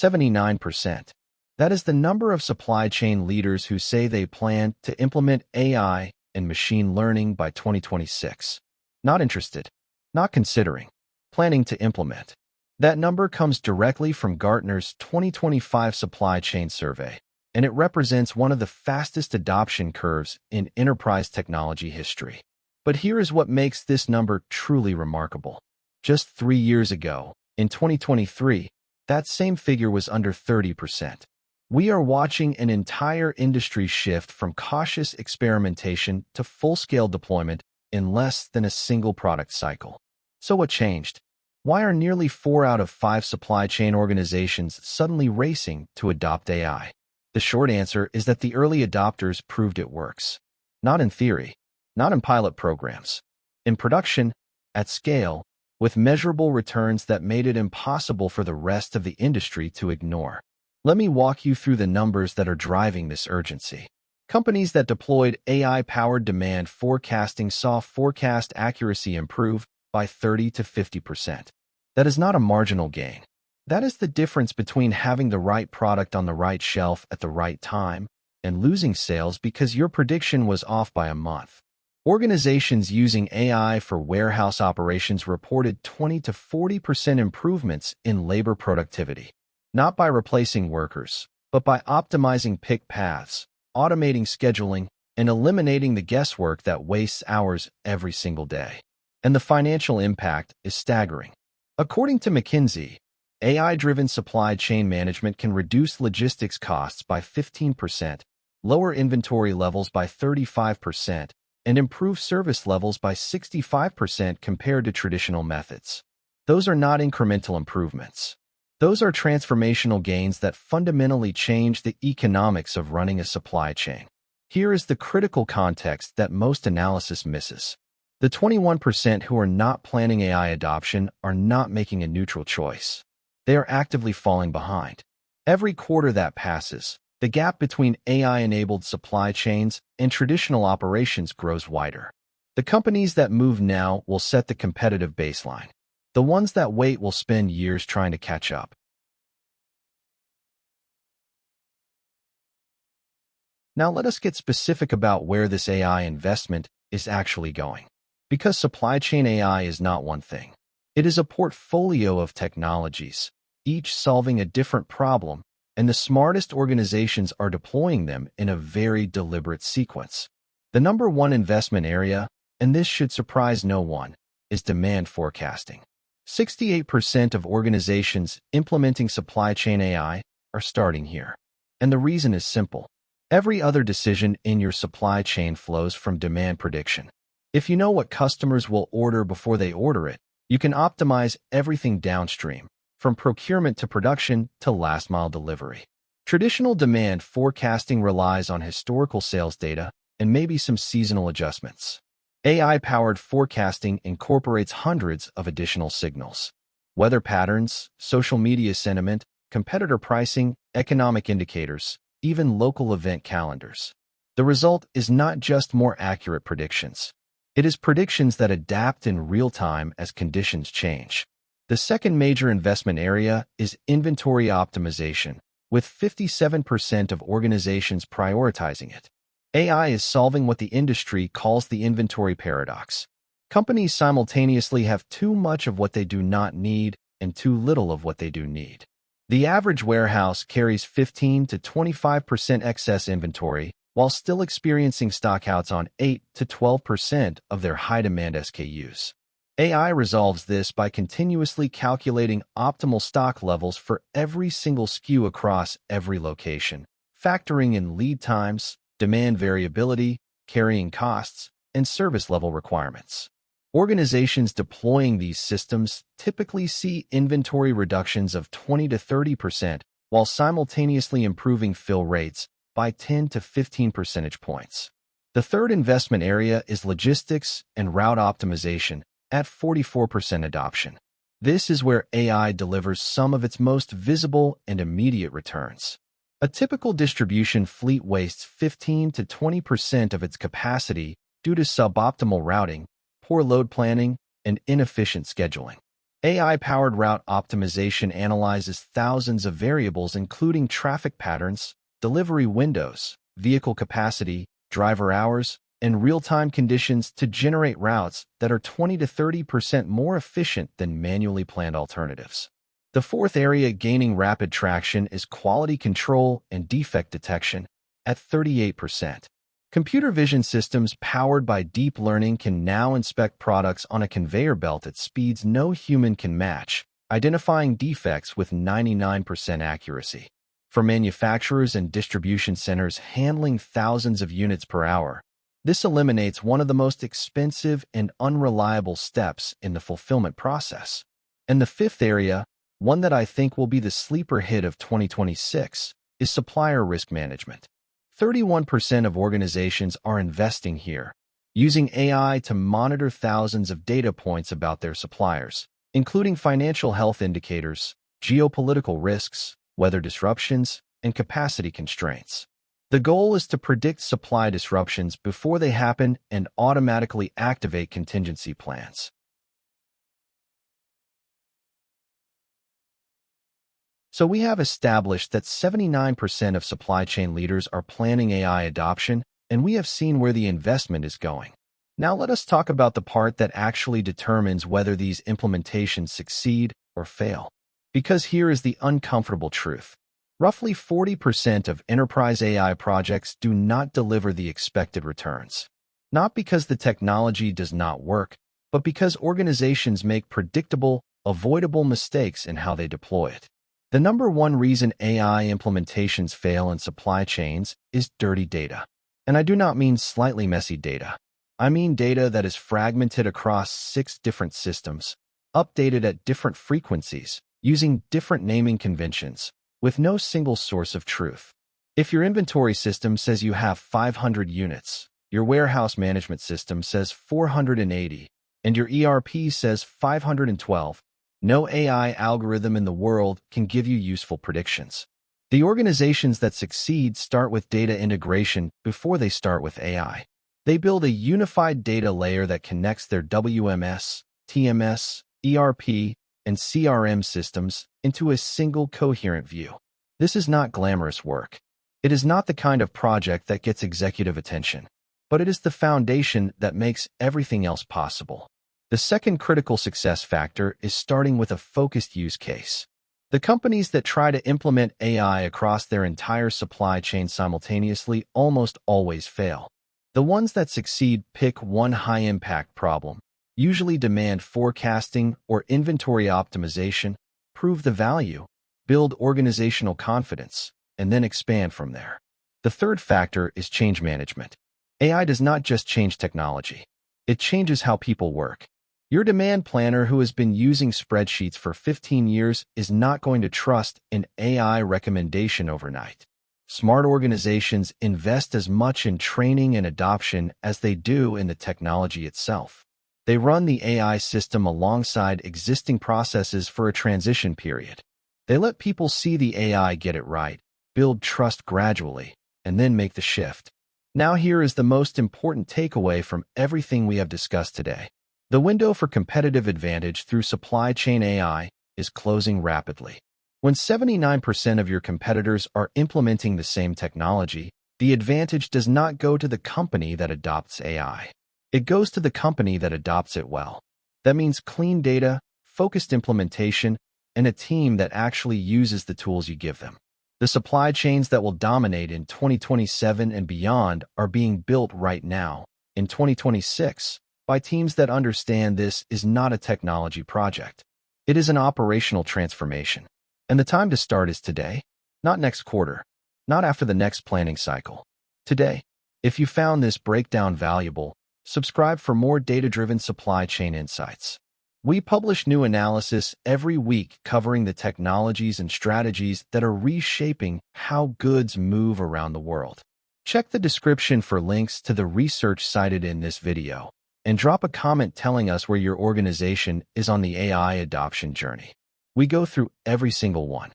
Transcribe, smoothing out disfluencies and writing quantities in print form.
79%. That is the number of supply chain leaders who say they plan to implement AI and machine learning by 2026. Not interested, not considering, planning to implement. That number comes directly from Gartner's 2025 supply chain survey, and it represents one of the fastest adoption curves in enterprise technology history. But here is what makes this number truly remarkable. Just 3 years ago, in 2023, that same figure was under 30%. We are watching an entire industry shift from cautious experimentation to full-scale deployment in less than a single product cycle. So what changed? Why are nearly 4 out of 5 supply chain organizations suddenly racing to adopt AI? The short answer is that the early adopters proved it works. Not in theory, not in pilot programs. In production, at scale, with measurable returns that made it impossible for the rest of the industry to ignore. Let me walk you through the numbers that are driving this urgency. Companies that deployed AI-powered demand forecasting saw forecast accuracy improve by 30 to 50%. That is not a marginal gain. That is the difference between having the right product on the right shelf at the right time and losing sales because your prediction was off by a month. Organizations using AI for warehouse operations reported 20 to 40% improvements in labor productivity, not by replacing workers, but by optimizing pick paths, automating scheduling, and eliminating the guesswork that wastes hours every single day. And the financial impact is staggering. According to McKinsey, AI-driven supply chain management can reduce logistics costs by 15%, lower inventory levels by 35%, and improve service levels by 65% compared to traditional methods. Those are not incremental improvements. Those are transformational gains that fundamentally change the economics of running a supply chain. Here is the critical context that most analysis misses. The 21% who are not planning AI adoption are not making a neutral choice. They are actively falling behind. Every quarter that passes, the gap between AI-enabled supply chains and traditional operations grows wider. The companies that move now will set the competitive baseline. The ones that wait will spend years trying to catch up. Now let us get specific about where this AI investment is actually going. Because supply chain AI is not one thing. It is a portfolio of technologies, each solving a different problem, and the smartest organizations are deploying them in a very deliberate sequence. The number one investment area, and this should surprise no one, is demand forecasting. 68% of organizations implementing supply chain AI are starting here. And the reason is simple. Every other decision in your supply chain flows from demand prediction. If you know what customers will order before they order it, you can optimize everything downstream, from procurement to production to last-mile delivery. Traditional demand forecasting relies on historical sales data and maybe some seasonal adjustments. AI-powered forecasting incorporates hundreds of additional signals: weather patterns, social media sentiment, competitor pricing, economic indicators, even local event calendars. The result is not just more accurate predictions. It is predictions that adapt in real time as conditions change. The second major investment area is inventory optimization, with 57% of organizations prioritizing it. AI is solving what the industry calls the inventory paradox. Companies simultaneously have too much of what they do not need and too little of what they do need. The average warehouse carries 15 to 25% excess inventory, while still experiencing stockouts on 8 to 12% of their high-demand SKUs. AI resolves this by continuously calculating optimal stock levels for every single SKU across every location, factoring in lead times, demand variability, carrying costs, and service level requirements. Organizations deploying these systems typically see inventory reductions of 20 to 30%, while simultaneously improving fill rates by 10 to 15 percentage points. The third investment area is logistics and route optimization at 44% adoption. This is where AI delivers some of its most visible and immediate returns. A typical distribution fleet wastes 15 to 20% of its capacity due to suboptimal routing, poor load planning, and inefficient scheduling. AI-powered route optimization analyzes thousands of variables including traffic patterns, delivery windows, vehicle capacity, driver hours, and real-time conditions to generate routes that are 20 to 30% more efficient than manually planned alternatives. The fourth area gaining rapid traction is quality control and defect detection at 38%. Computer vision systems powered by deep learning can now inspect products on a conveyor belt at speeds no human can match, identifying defects with 99% accuracy. For manufacturers and distribution centers handling thousands of units per hour, this eliminates one of the most expensive and unreliable steps in the fulfillment process. And the fifth area, one that I think will be the sleeper hit of 2026, is supplier risk management. 31% of organizations are investing here, using AI to monitor thousands of data points about their suppliers, including financial health indicators, geopolitical risks, weather disruptions, and capacity constraints. The goal is to predict supply disruptions before they happen and automatically activate contingency plans. So we have established that 79% of supply chain leaders are planning AI adoption, and we have seen where the investment is going. Now let us talk about the part that actually determines whether these implementations succeed or fail. Because here is the uncomfortable truth. Roughly 40% of enterprise AI projects do not deliver the expected returns. Not because the technology does not work, but because organizations make predictable, avoidable mistakes in how they deploy it. The number one reason AI implementations fail in supply chains is dirty data. And I do not mean slightly messy data. I mean data that is fragmented across 6 different systems, updated at different frequencies, using different naming conventions, with no single source of truth. If your inventory system says you have 500 units, your warehouse management system says 480, and your ERP says 512, no AI algorithm in the world can give you useful predictions. The organizations that succeed start with data integration before they start with AI. They build a unified data layer that connects their WMS, TMS, ERP, and CRM systems into a single coherent view. This is not glamorous work. It is not the kind of project that gets executive attention, but it is the foundation that makes everything else possible. The second critical success factor is starting with a focused use case. The companies that try to implement AI across their entire supply chain simultaneously almost always fail. The ones that succeed pick one high-impact problem, usually demand forecasting or inventory optimization, prove the value, build organizational confidence, and then expand from there. The third factor is change management. AI does not just change technology. It changes how people work. Your demand planner who has been using spreadsheets for 15 years is not going to trust an AI recommendation overnight. Smart organizations invest as much in training and adoption as they do in the technology itself. They run the AI system alongside existing processes for a transition period. They let people see the AI get it right, build trust gradually, and then make the shift. Now here is the most important takeaway from everything we have discussed today. The window for competitive advantage through supply chain AI is closing rapidly. When 79% of your competitors are implementing the same technology, the advantage does not go to the company that adopts AI. It goes to the company that adopts it well. That means clean data, focused implementation, and a team that actually uses the tools you give them. The supply chains that will dominate in 2027 and beyond are being built right now, in 2026, by teams that understand this is not a technology project. It is an operational transformation. And the time to start is today, not next quarter, not after the next planning cycle. Today, if you found this breakdown valuable, subscribe for more data-driven supply chain insights. We publish new analysis every week covering the technologies and strategies that are reshaping how goods move around the world. Check the description for links to the research cited in this video, and drop a comment telling us where your organization is on the AI adoption journey. We go through every single one.